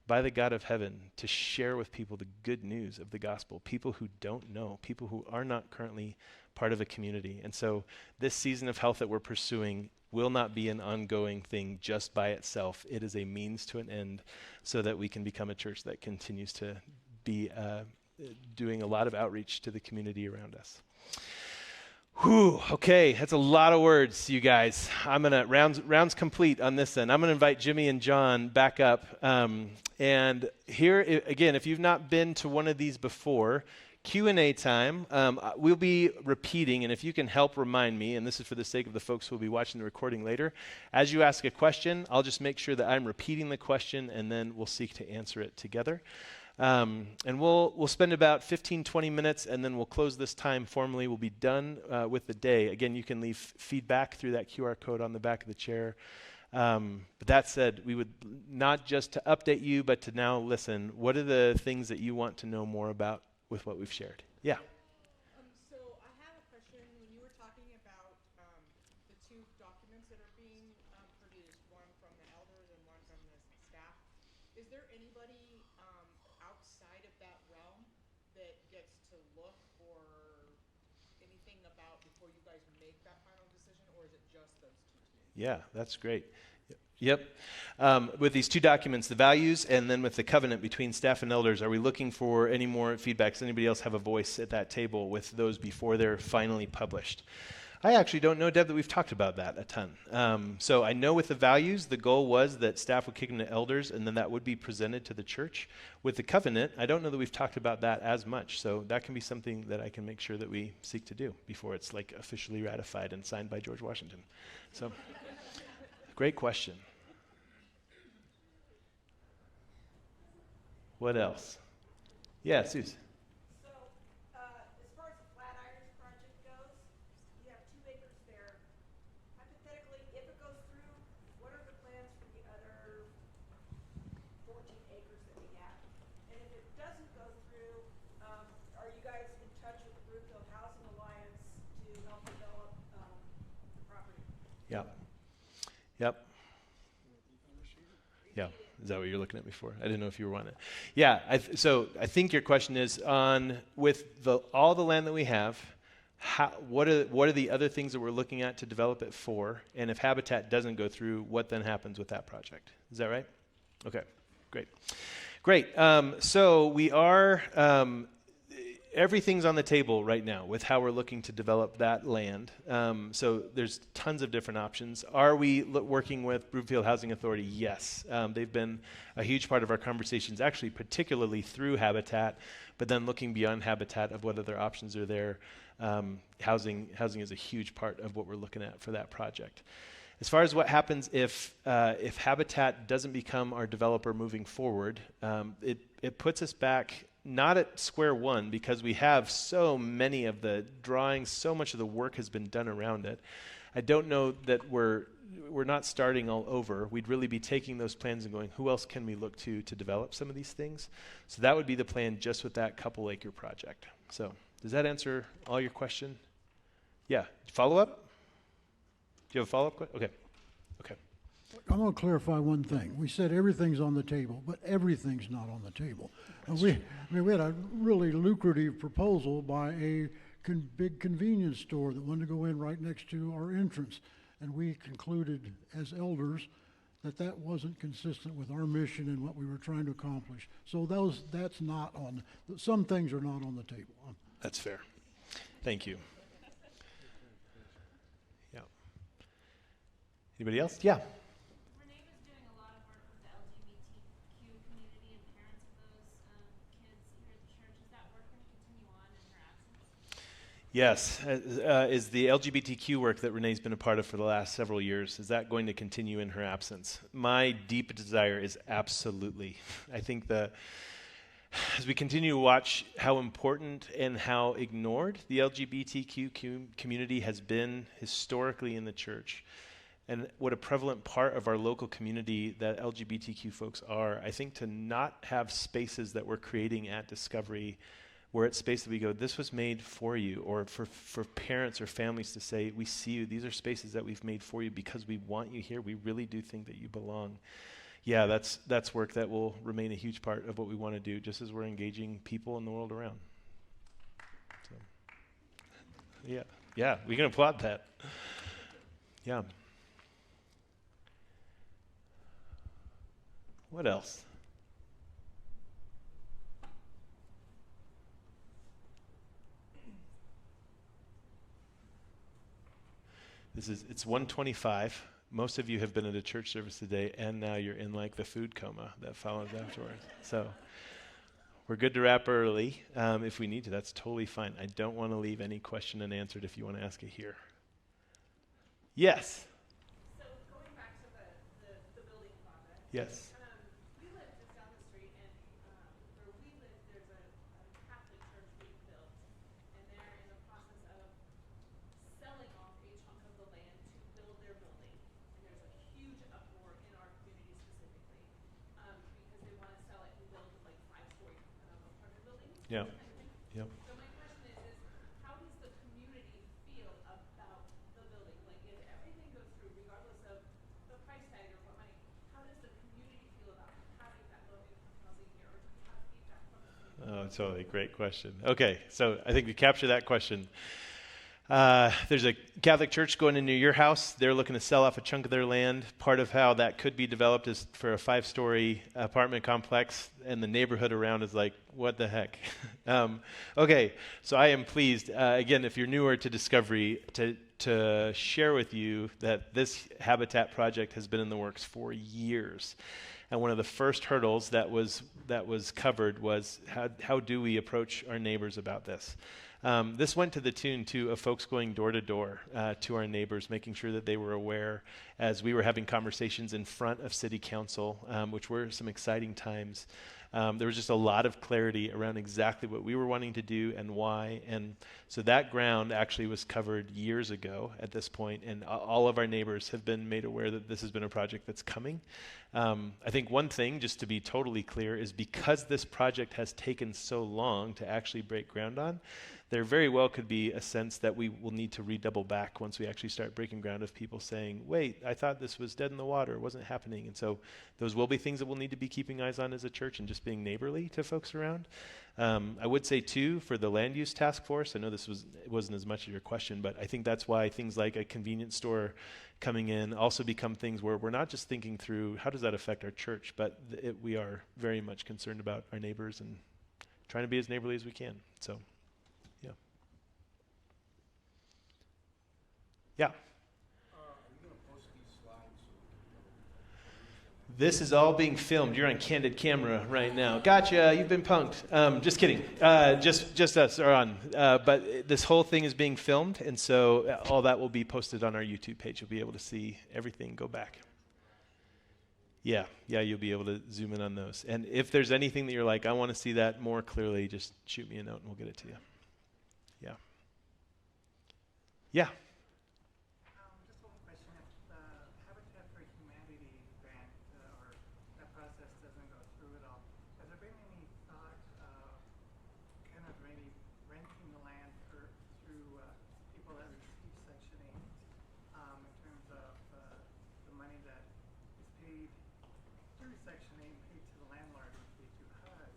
by the God of heaven to share with people the good news of the gospel, people who don't know, people who are not currently part of a community. And so this season of health that we're pursuing will not be an ongoing thing just by itself. It is a means to an end so that we can become a church that continues to be doing a lot of outreach to the community around us. Whew, okay, that's a lot of words, you guys. I'm going to, rounds complete on this end. I'm going to invite Jimmy and John back up. And here, again, if you've not been to one of these before, Q&A time. We'll be repeating, and if you can help remind me, and this is for the sake of the folks who will be watching the recording later, as you ask a question, I'll just make sure that I'm repeating the question, and then we'll seek to answer it together. And we'll spend about 15, 20 minutes, and then we'll close this time formally. We'll be done with the day. Again, you can leave feedback through that QR code on the back of the chair. But that said, we would not just to update you, but to now listen. What are the things that you want to know more about with what we've shared? Yeah. So I have a question. When you were talking about the two documents that are being produced, one from the elders and one from the staff, is there anybody outside of that realm that gets to look or anything about before you guys make that final decision, or is it just those two? Yeah, that's great. Yep. With these two documents, the values, and then with the covenant between staff and elders, are we looking for any more feedback? Does anybody else have a voice at that table with those before they're finally published? I actually don't know, Deb, that we've talked about that a ton. So I know with the values, the goal was that staff would kick them to elders, and then that would be presented to the church. With the covenant, I don't know that we've talked about that as much. So that can be something that I can make sure that we seek to do before it's like officially ratified and signed by George Washington. So great question. What else? Yeah, Suze. So, as far as the Flatirons project goes, you have 2 acres there. Hypothetically, if it goes through, what are the plans for the other 14 acres that we have? And if it doesn't go through, are you guys in touch with the Brookfield Housing Alliance to help develop the property? Yep. Yep. Yeah. Is that what you're looking at me for? I didn't know if you were wanting it. Yeah. So I think your question is on with all the land that we have. What are the other things that we're looking at to develop it for? And if Habitat doesn't go through, what then happens with that project? Is that right? Okay. Great. So we are. Everything's on the table right now with how we're looking to develop that land. So there's tons of different options. Are we working with Brookfield Housing Authority? Yes. They've been a huge part of our conversations, actually particularly through Habitat, but then looking beyond Habitat of what other options are there. Housing is a huge part of what we're looking at for that project. As far as what happens if Habitat doesn't become our developer moving forward, it puts us back not at square one because we have so many of the drawings, so much of the work has been done around it. I don't know that we're not starting all over. We'd really be taking those plans and going, who else can we look to develop some of these things? So that would be the plan just with that couple acre project. So does that answer all your question? Yeah. Follow up? Do you have a follow-up question? Okay. I'm going to clarify one thing. We said everything's on the table, but everything's not on the table. We had a really lucrative proposal by a big convenience store that wanted to go in right next to our entrance, and we concluded as elders that wasn't consistent with our mission and what we were trying to accomplish. So that's not on. Some things are not on the table. That's fair. Thank you. Yeah. Anybody else? Yeah. Renae was doing a lot of work with the LGBTQ community and parents of those kids here at the church. Is that work going to continue on in her absence? Yes. Is the LGBTQ work that Renae's been a part of for the last several years, is that going to continue in her absence? My deep desire is absolutely. I think as we continue to watch how important and how ignored the LGBTQ community has been historically in the church, and what a prevalent part of our local community that LGBTQ folks are, I think to not have spaces that we're creating at Discovery where it's space that we go, this was made for you, or for parents or families to say, we see you, these are spaces that we've made for you because we want you here, we really do think that you belong. Yeah, that's work that will remain a huge part of what we want to do, just as we're engaging people in the world around. So, Yeah, yeah, we can applaud that. Yeah. What else? It's 1:25. Most of you have been at a church service today, and now you're in like the food coma that follows afterwards. So we're good to wrap early if we need to. That's totally fine. I don't want to leave any question unanswered if you want to ask it here. Yes. So going back to the building project. Yes. We live just down the street, and where we live, there's a Catholic church being built, and they're in the process of selling off a chunk of the land to build their building. And there's a huge uproar in our community specifically because they want to sell it and build like 5-story apartment buildings. Yeah. Kind of thing. Yep. So my question is how does the community feel about the building? Like if everything goes through, regardless of the price tag or what money, how does the community feel about having that low income housing here? Or do we have feedback from the community? Oh, totally. Great question. Okay, so I think we capture that question. There's a Catholic church going into your house. They're looking to sell off a chunk of their land. Part of how that could be developed is for a 5-story apartment complex, and the neighborhood around is like, what the heck? Okay, so I am pleased, again, if you're newer to Discovery, to share with you that this habitat project has been in the works for years. And one of the first hurdles that was covered was how do we approach our neighbors about this? This went to the tune, too, of folks going door to door to our neighbors, making sure that they were aware as we were having conversations in front of City Council, which were some exciting times. There was just a lot of clarity around exactly what we were wanting to do and why. And so that ground actually was covered years ago at this point, and all of our neighbors have been made aware that this has been a project that's coming. I think one thing, just to be totally clear, is because this project has taken so long to actually break ground on, there very well could be a sense that we will need to redouble back once we actually start breaking ground of people saying, wait, I thought this was dead in the water, it wasn't happening. And so those will be things that we'll need to be keeping eyes on as a church and just being neighborly to folks around. I would say, too, for the land use task force, I know it wasn't as much of your question, but I think that's why things like a convenience store coming in also become things where we're not just thinking through how does that affect our church, but we are very much concerned about our neighbors and trying to be as neighborly as we can. So, yeah. Yeah. This is all being filmed. You're on candid camera right now. Gotcha. You've been punked. Just kidding. Just us are on. But this whole thing is being filmed, and so all that will be posted on our YouTube page. You'll be able to see everything. Go back. Yeah, you'll be able to zoom in on those. And if there's anything that you're like, I want to see that more clearly, just shoot me a note and we'll get it to you. Yeah. Yeah. Just one question. If the Habitat for Humanity grant or that process doesn't go through at all, has there been any thought of kind of maybe renting the land through people that receive Section 8 in terms of the money that is paid through Section 8 and paid to the landlord would be too high?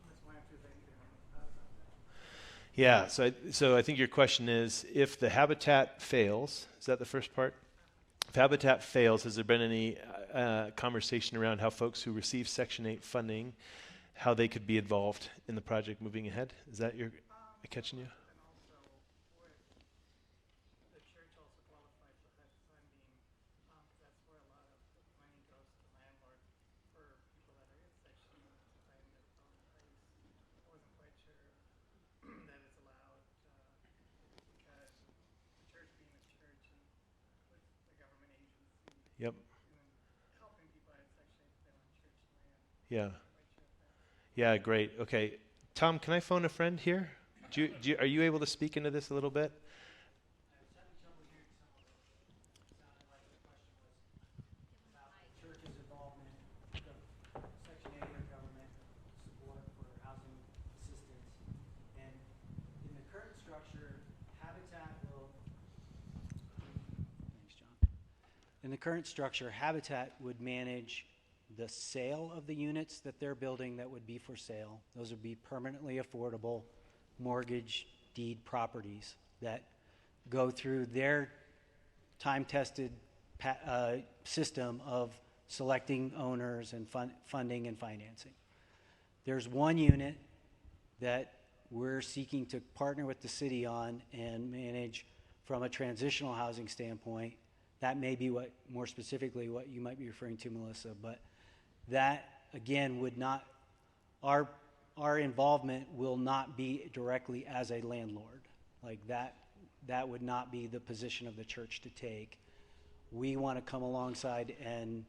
I'm just wondering if there's any thought about that. Yeah, so I think your question is, if the habitat fails, is that the first part? If habitat fails, has there been any conversation around how folks who receive Section 8 funding, how they could be involved in the project moving ahead? Is that your catching you? And also, would the church also qualify for that funding? Because that's where a lot of the money goes to the landlord for people that are in Section 8 to find their own place. I wasn't quite sure that it's allowed because the church being a church and with the government agency Yep. and helping people out in Section 8 that are on church land. Yeah. Quite sure if that's Yeah, great. Okay. Tom, can I phone a friend here? Are you able to speak into this a little bit? Church's involvement, Section 8 or government support for housing assistance. And in the current structure, Habitat will, thanks, John. In the current structure, Habitat would manage the sale of the units that they're building that would be for sale. Those would be permanently affordable mortgage deed properties that go through their time-tested system of selecting owners and funding and financing. There's one unit that we're seeking to partner with the city on and manage from a transitional housing standpoint. That may be what, more specifically, what you might be referring to, Melissa, but that, again, would not, our involvement will not be directly as a landlord. Like that would not be the position of the church to take. We want to come alongside and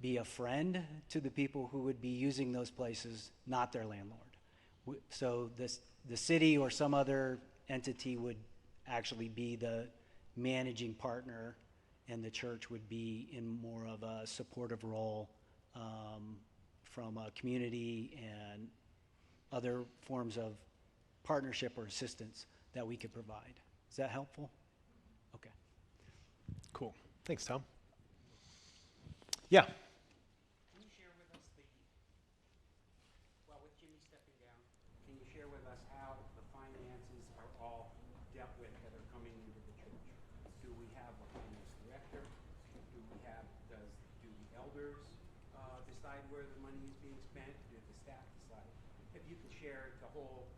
be a friend to the people who would be using those places, not their landlord. So the city or some other entity would actually be the managing partner, and the church would be in more of a supportive role from a community and other forms of partnership or assistance that we could provide. Is that helpful? Okay. Cool. Thanks, Tom. Yeah. Can you share with us with Jimmy stepping down, can you share with us how the finances are all dealt with that are coming into the church? Do we have a finance director? Do the elders decide where the money is being spent? Do the staff decide? If you can share the whole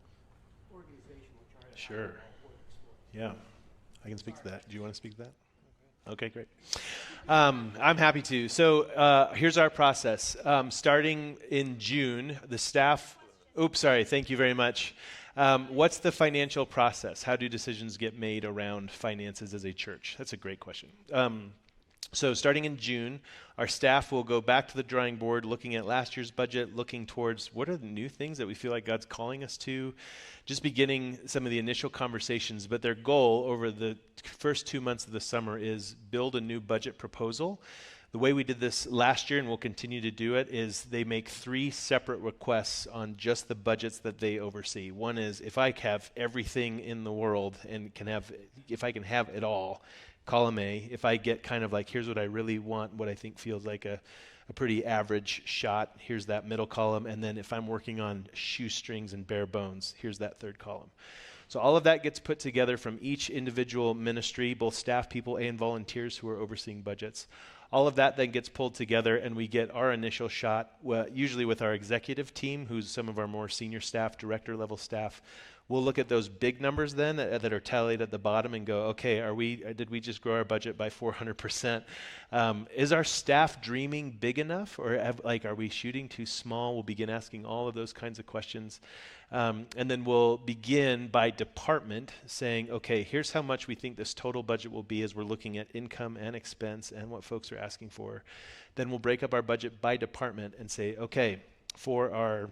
organizational chart of Sure. how it all works for us. Yeah, I can speak to that. Do you want to speak to that? Okay, great. I'm happy to. So here's our process. Starting in June, the staff, thank you very much. What's the financial process? How do decisions get made around finances as a church? That's a great question. So starting in June, our staff will go back to the drawing board, looking at last year's budget, looking towards what are the new things that we feel like God's calling us to, just beginning some of the initial conversations. But their goal over the first 2 months of the summer is build a new budget proposal. The way we did this last year, and we'll continue to do it, is they make 3 separate requests on just the budgets that they oversee. One is if I have everything in the world and if I can have it all, column A. If I get kind of like, here's what I really want, what I think feels like a pretty average shot, here's that middle column. And then if I'm working on shoestrings and bare bones, here's that third column. So all of that gets put together from each individual ministry, both staff people and volunteers who are overseeing budgets. All of that then gets pulled together, and we get our initial shot, usually with our executive team, who's some of our more senior staff, director level staff. We'll look at those big numbers then that are tallied at the bottom and go, okay, did we just grow our budget by 400%? Is our staff dreaming big enough, or are we shooting too small? We'll begin asking all of those kinds of questions. And then we'll begin by department saying, okay, here's how much we think this total budget will be as we're looking at income and expense and what folks are asking for. Then we'll break up our budget by department and say, okay, for our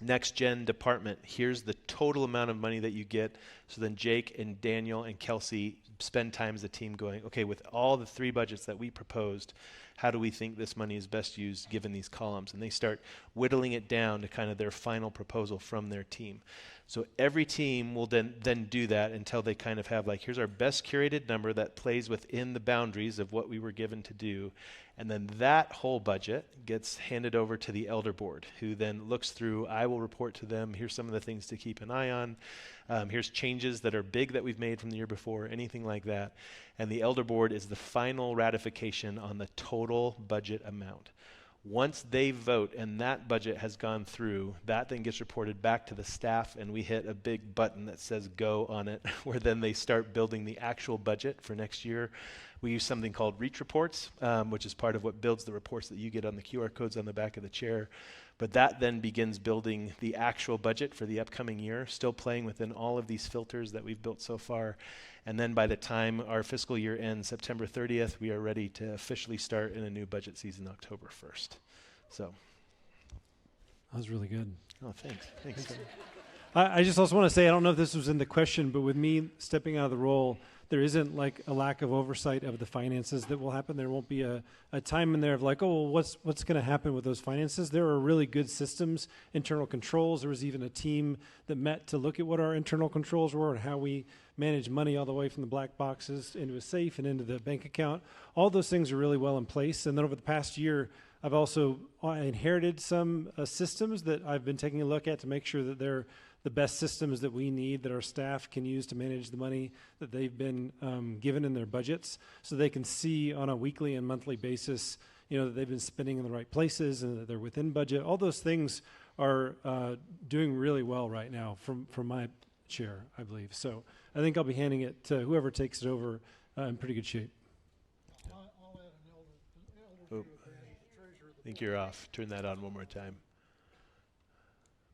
next gen department, here's the total amount of money that you get. So then Jake and Daniel and Kelsey spend time as a team going, okay, with all the 3 budgets that we proposed, how do we think this money is best used given these columns? And they start whittling it down to kind of their final proposal from their team. So every team will then do that until they kind of have here's our best curated number that plays within the boundaries of what we were given to do. And then that whole budget gets handed over to the elder board, who then looks through, I will report to them, here's some of the things to keep an eye on. Here's changes that are big that we've made from the year before, anything like that. And the elder board is the final ratification on the total budget amount. Once they vote and that budget has gone through, that then gets reported back to the staff, and we hit a big button that says go on it, where then they start building the actual budget for next year. We use something called Reach Reports, which is part of what builds the reports that you get on the QR codes on the back of the chair. But that then begins building the actual budget for the upcoming year, still playing within all of these filters that we've built so far. And then by the time our fiscal year ends September 30th, we are ready to officially start in a new budget season October 1st. So. That was really good. Oh, thanks. I just also want to say, I don't know if this was in the question, but with me stepping out of the role, there isn't a lack of oversight of the finances that will happen. There won't be a time in there of what's going to happen with those finances. There are really good systems, internal controls. There was even a team that met to look at what our internal controls were and how we manage money all the way from the black boxes into a safe and into the bank account. All those things are really well in place. And then over the past year, I've also inherited some systems that I've been taking a look at to make sure that they're the best systems that we need that our staff can use to manage the money that they've been given in their budgets, so they can see on a weekly and monthly basis, that they've been spending in the right places and that they're within budget. All those things are doing really well right now from my chair, I believe. So I think I'll be handing it to whoever takes it over in pretty good shape. I'll add an elder Oh. view of that as the treasurer of the I think you're off. Turn that on one more time.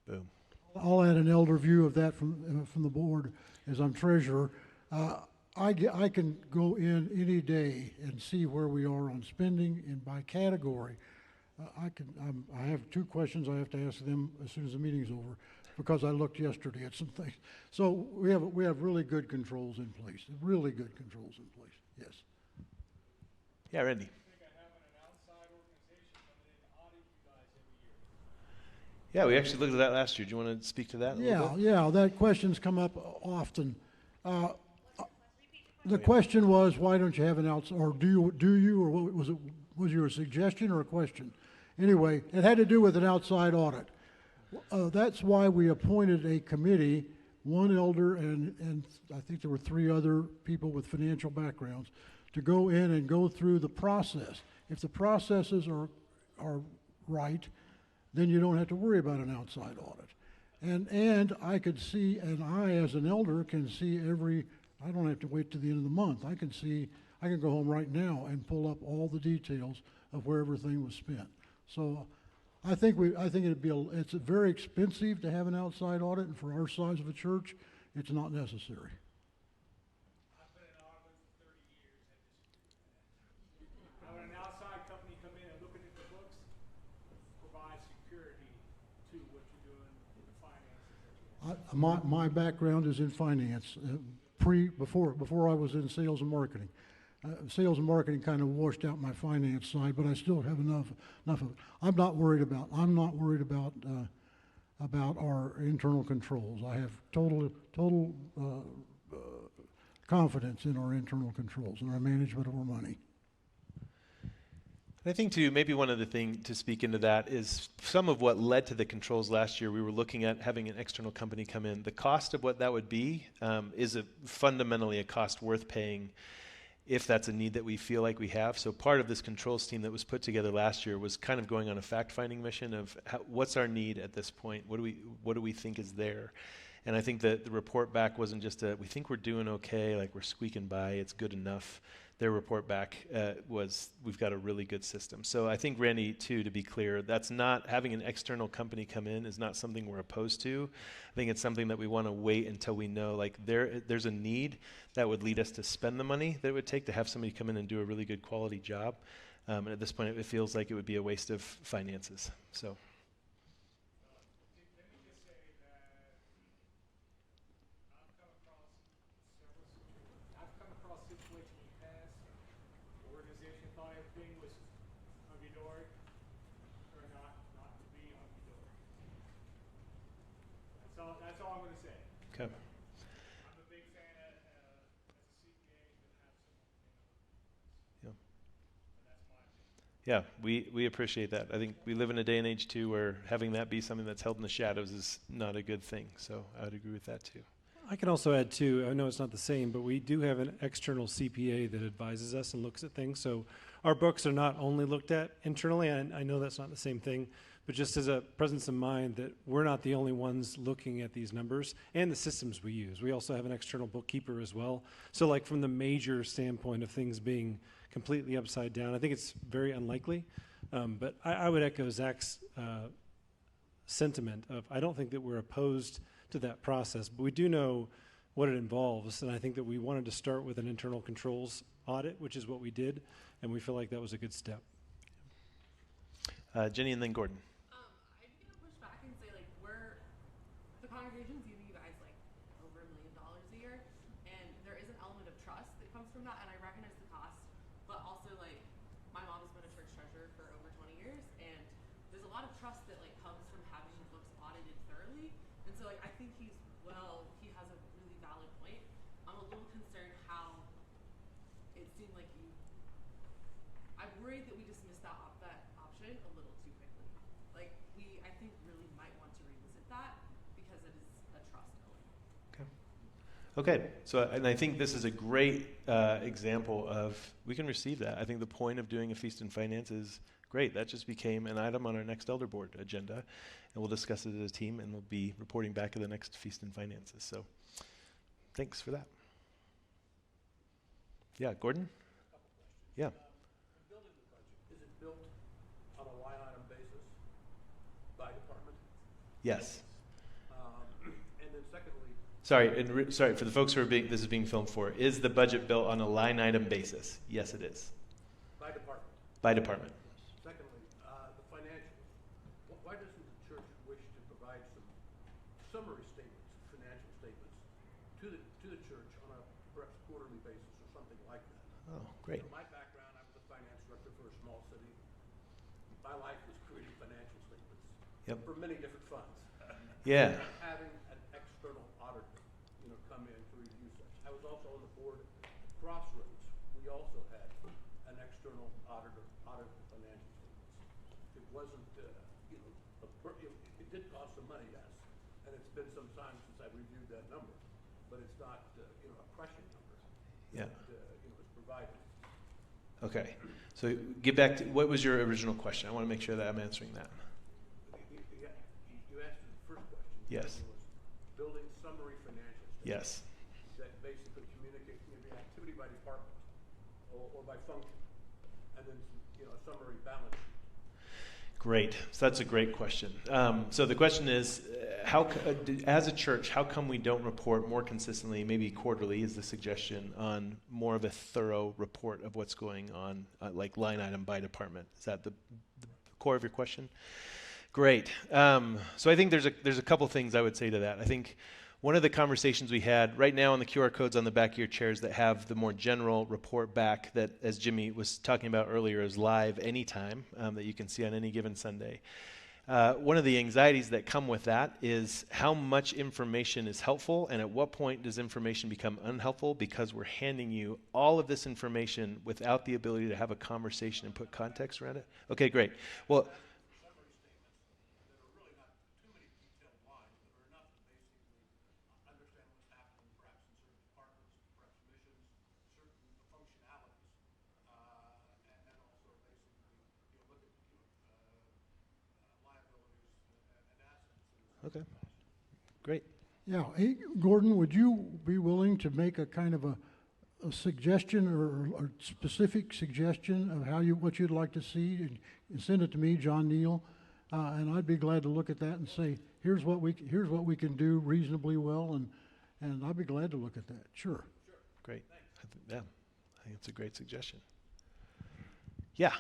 Boom. I'll add an elder view of that from the board as I'm treasurer. I can go in any day and see where we are on spending and by category. I have two questions I have to ask them as soon as the meeting's over, because I looked yesterday at some things. So we have really good controls in place, really good controls in place, yes. Yeah, Randy. Yeah, we actually looked at that last year. Do you want to speak to that a little bit? Yeah, that question's come up often. The question was, why don't you have an outside, or do you, or what was it? Was your suggestion or a question? Anyway, it had to do with an outside audit. That's why we appointed a committee, one elder and I think there were 3 other people with financial backgrounds, to go in and go through the process. If the processes are right, then you don't have to worry about an outside audit. And I could see, and I as an elder can see I don't have to wait to the end of the month. I can go home right now and pull up all the details of where everything was spent. So I think it's very expensive to have an outside audit, and for our size of a church, it's not necessary. I've been an auditor for 30 years. Having an outside company come in and looking at the books provides security to what you're doing in the finances. My background is in finance. Before I was in sales and marketing. Sales and marketing kind of washed out my finance side, but I still have enough of it. I'm not worried about our internal controls. I have total confidence in our internal controls and our management of our money. I think too, maybe one other thing to speak into that is some of what led to the controls last year. We were looking at having an external company come in. The cost of what that would be is fundamentally a cost worth paying if that's a need that we feel like we have. So part of this controls team that was put together last year was kind of going on a fact-finding mission of what's our need at this point? What do we think is there? And I think that the report back wasn't just we think we're doing okay, like we're squeaking by, it's good enough. Their report back was, we've got a really good system. So I think, Randy, too, to be clear, that's not, having an external company come in is not something we're opposed to. I think it's something that we want to wait until we know, like, there's a need that would lead us to spend the money that it would take to have somebody come in and do a really good quality job. And at this point, it feels like it would be a waste of finances. So. Everything was hunky-dory, or not to be hunky-dory. That's all I'm going to say. Okay. I'm a big fan as a CPA to have someone. Yeah. That's my opinion. Yeah, we appreciate that. I think we live in a day and age too where having that be something that's held in the shadows is not a good thing. So I would agree with that too. I can also add too, I know it's not the same, but we do have an external CPA that advises us and looks at things. So our books are not only looked at internally, and I know that's not the same thing, but just as a presence of mind that we're not the only ones looking at these numbers and the systems we use. We also have an external bookkeeper as well. So like from the major standpoint of things being completely upside down, I think it's very unlikely. But I would echo Zach's sentiment of, I don't think that we're opposed to that process, but we do know what it involves, and I think that we wanted to start with an internal controls audit, which is what we did, and we feel like that was a good step. Jenny and then Gordon. I'm gonna push back and say, like, the congregation's giving you guys like over $1 million a year, and there is an element of trust that comes from that, and I recognize the cost, but also, like, my mom has been a church treasurer for over 20 years, and there's a lot of trust that like comes from having the books audited thoroughly. And so, like, I think he has a really valid point. I'm a little concerned how it seemed like I'm worried that we dismissed that option a little too quickly. Like, I think really might want to revisit that because it is a Okay, so and I think this is a great example of, we can receive that. I think the point of doing a Feast and Finance is great. That just became an item on our next Elder Board agenda, and we'll discuss it as a team, and we'll be reporting back at the next Feast and Finances. So thanks for that. Yeah, Gordon? Yeah. Building the budget, is it built on a line item basis by department? Yes. And then secondly, Sorry, for the folks who are this is being filmed for, is the budget built on a line item basis? Yes, it is. by department. By department. Secondly, the financials. Why doesn't the church wish to provide some summary statements, financial statements, to the church on a perhaps quarterly basis or something like that? Oh, great. In my background, I was a finance director for a small city. My life was creating financial statements for many different funds. Yeah. Having an external auditor, come in to review such. I was also on the board at Crossroads. We also had an external auditor audit the financial statements. It wasn't, it did cost some money, yes, and it's been some time since I reviewed that number, but it's not, a crushing number. Yeah. It's provided. Okay. So get back to, what was your original question? I want to make sure that I'm answering that. You asked the first question. Yes. Was building summary financial statements. Yes. That basically communicate the activity by department or by function, and then a summary balance sheet. Great. So that's a great question. So the question is, as a church, how come we don't report more consistently, maybe quarterly is the suggestion, on more of a thorough report of what's going on, like line item by department? Is that the core of your question? Great. So I think there's a couple things I would say to that. I think one of the conversations we had right now on the QR codes on the back of your chairs that have the more general report back that, as Jimmy was talking about earlier, is live anytime, that you can see on any given Sunday. One of the anxieties that come with that is how much information is helpful and at what point does information become unhelpful because we're handing you all of this information without the ability to have a conversation and put context around it. Okay, great. Well, okay, great. Yeah, hey, Gordon, would you be willing to make a kind of a suggestion or specific suggestion of what you'd like to see and send it to me, John Neal, and I'd be glad to look at that and say, here's what we can do reasonably well, and I'd be glad to look at that. Sure. Great. I think it's a great suggestion. Yeah.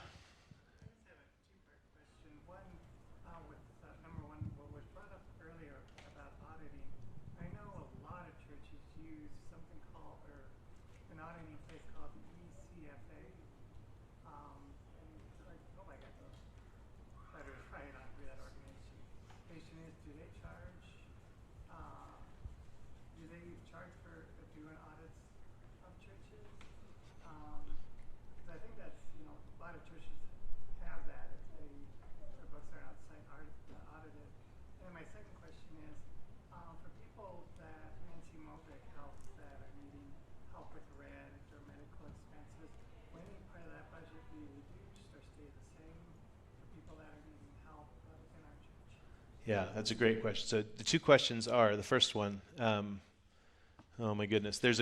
Yeah, that's a great question. So the two questions are, the first one, oh my goodness, there's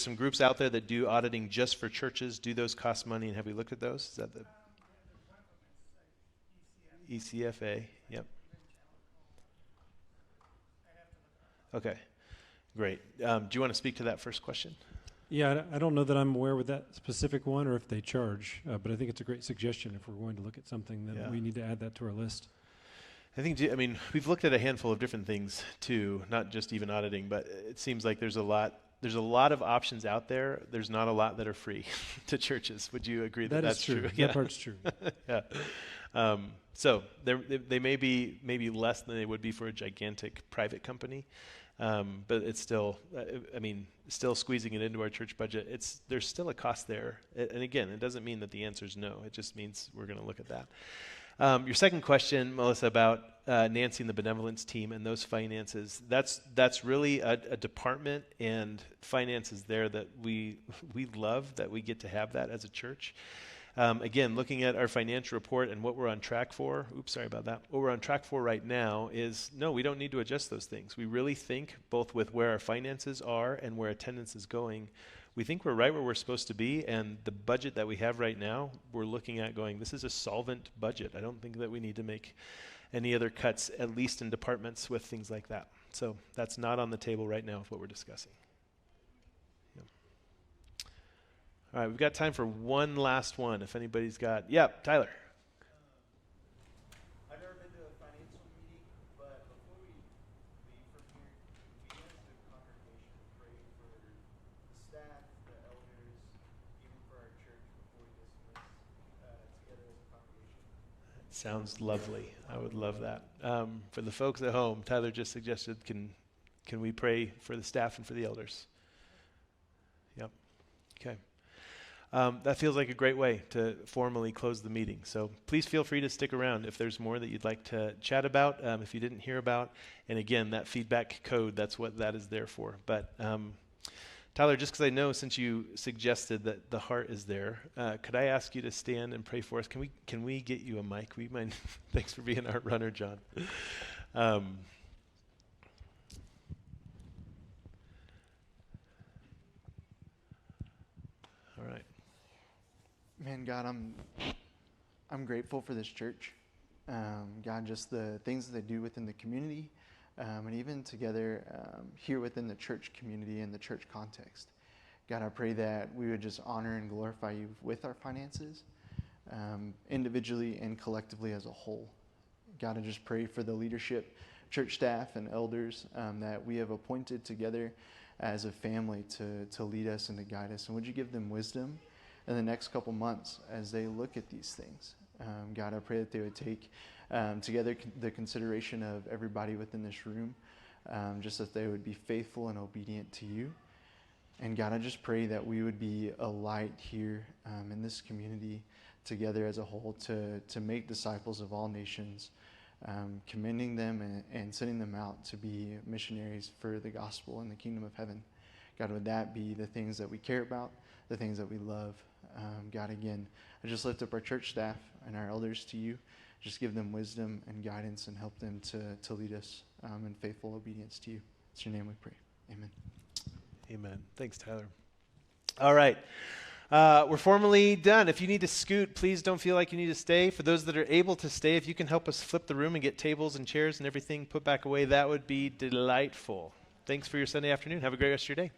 some groups out there that do auditing just for churches. Do those cost money, and have we looked at those? Is that the ECFA? Yep. Okay, great. Do you want to speak to that first question? Yeah, I don't know that I'm aware with that specific one or if they charge, but I think it's a great suggestion. If we're going to look at something, then we need to add that to our list. I think, we've looked at a handful of different things too, not just even auditing, but it seems like there's a lot of options out there. There's not a lot that are free to churches. Would you agree that that's true? Yeah. That part's true. Yeah. So they may be less than they would be for a gigantic private company, but it's still, still squeezing it into our church budget. There's still a cost there. And again, it doesn't mean that the answer is no. It just means we're going to look at that. Your second question, Melissa, about Nancy and the Benevolence team and those finances, that's really a department and finances there that we love that we get to have that as a church. Again, looking at our financial report and what we're on track for, what we're on track for right now is, no, we don't need to adjust those things. We really think, both with where our finances are and where attendance is going, we think we're right where we're supposed to be, and the budget that we have right now, we're looking at going, this is a solvent budget. I don't think that we need to make any other cuts, at least in departments with things like that. So that's not on the table right now with what we're discussing. All right, we've got time for one last one. If anybody's got, Tyler. I've never been to a financial meeting, but before we leave from here, we as a congregation pray for the staff, the elders, even for our church before we dismiss together as a congregation. Sounds lovely. I would love that. For the folks at home, Tyler just suggested, can we pray for the staff and for the elders? Yep. Okay. That feels like a great way to formally close the meeting. So please feel free to stick around if there's more that you'd like to chat about, if you didn't hear about. And again, that feedback code, that's what that is there for. But Tyler, just because I know since you suggested that the heart is there, could I ask you to stand and pray for us? Can we get you a mic? We mind? Thanks for being our runner, John. All right. Man, God, I'm grateful for this church. God, just the things that they do within the community, and even together here within the church community and the church context. God, I pray that we would just honor and glorify you with our finances, individually and collectively as a whole. God, I just pray for the leadership, church staff, and elders that we have appointed together as a family to lead us and to guide us. And would you give them wisdom in the next couple months as they look at these things? God, I pray that they would take together the consideration of everybody within this room, just that they would be faithful and obedient to you. And God, I just pray that we would be a light here in this community together as a whole to make disciples of all nations, commending them and sending them out to be missionaries for the gospel in the kingdom of heaven. God, would that be the things that we care about, the things that we love? God, again, I just lift up our church staff and our elders to you. Just give them wisdom and guidance and help them to lead us in faithful obedience to you. It's your name we pray. Amen. Amen. Thanks, Tyler. All right. We're formally done. If you need to scoot, please don't feel like you need to stay. For those that are able to stay, if you can help us flip the room and get tables and chairs and everything put back away, that would be delightful. Thanks for your Sunday afternoon. Have a great rest of your day.